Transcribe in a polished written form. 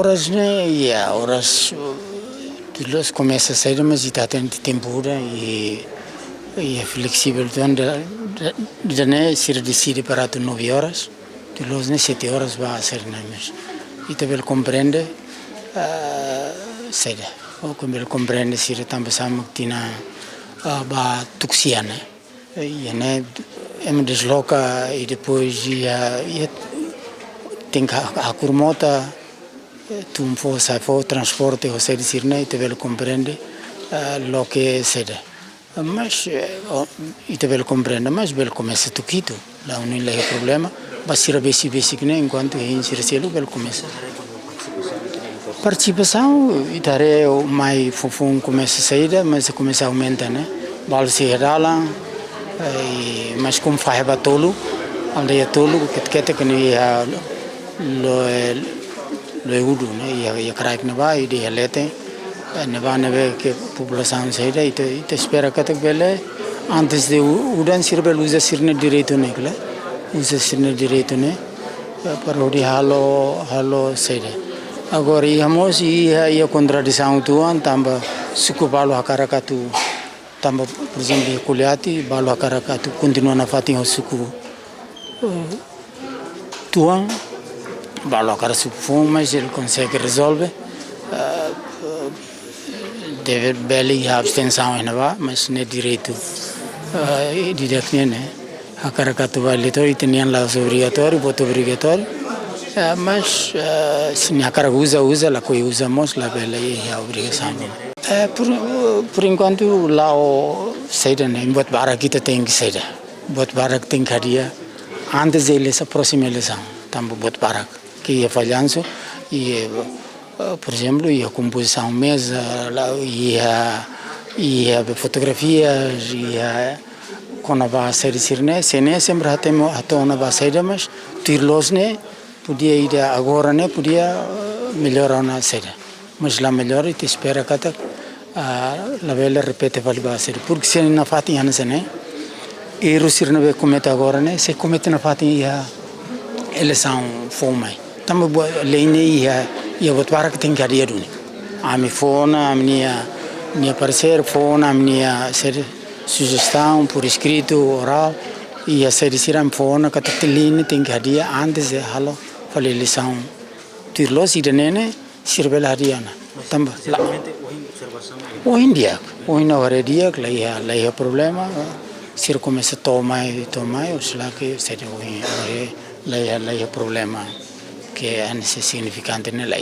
horas, né? E a horas tudo começa a sair, mas está tendo tempura e é flexível. Então, né? Se decide para 9 horas, tudo, né? 7 horas vai ser, né? Mas e também compreende, sei lá, ou como ele compreende, se também sabe que tinha a tuxia, né? E, né? Me desloca e depois tem a curmota, tu sai for transporte ou sei dizer, né? E também compreende lo que será. Mas e também compreende, mas ele começa tuquito, lá não é problema, mas se basic, né? Enquanto a gente recebe, ele começa. Participação, e tare mais fofão começa a sair, mas começa a aumentar, né? Balo se rala, mas como faz batolo, aldeia tolo, que nem lo eudo, né? E a crack ne vai, e de relete, ne vai que a população sair, e te espera que te bele, antes de udan sirve usa sirne direito, né? Usa sirne direito, né? Para o de halo sair. Agora íamos e a contradição tua, tamba suco balo a caracatu, tamba por exemplo colhati balo a caracatu continua na fatinha o suco tua balo a cara suco fome, mas ele consegue resolver, deve beli a abstenção ainda vá, mas não é direito direto né, a caracatu vai leitor e tinha lá os obrigatório, voto obrigatório. Mas se a cara usa, lá que usamos, lá é a obrigação. Por enquanto, lá o saída, né? Bot barak kita tem que sair. Bot barak tem que dia antes da eleição, próxima eleição. Também bot barak que ia falhando e, por exemplo, ia composição mesa, lá ia fotografias, ia quando vai sair, né? Se nem sempre até uma vai sair, mas tirlos, né? Podia ir agora, né? Podia melhorar na série. Mas lá melhor e te espera que a velha repete vale ser. Porque se na fatinha não sei, né? E o Rusir não vai cometer agora, né? Se comete na fatinha, eles são fome. Também lei ia votar que tem que ir duni. A minha fone, a minha parecer, fone, a minha sugestão por escrito, oral. E a série se ram fone que tem que ir antes de halo. Falei lição tirlos e denene sirve la ariana também hoje em dia na hora dia que lá é problema se começa a tomar ou será que seria hoje lá é problema que é significante na lá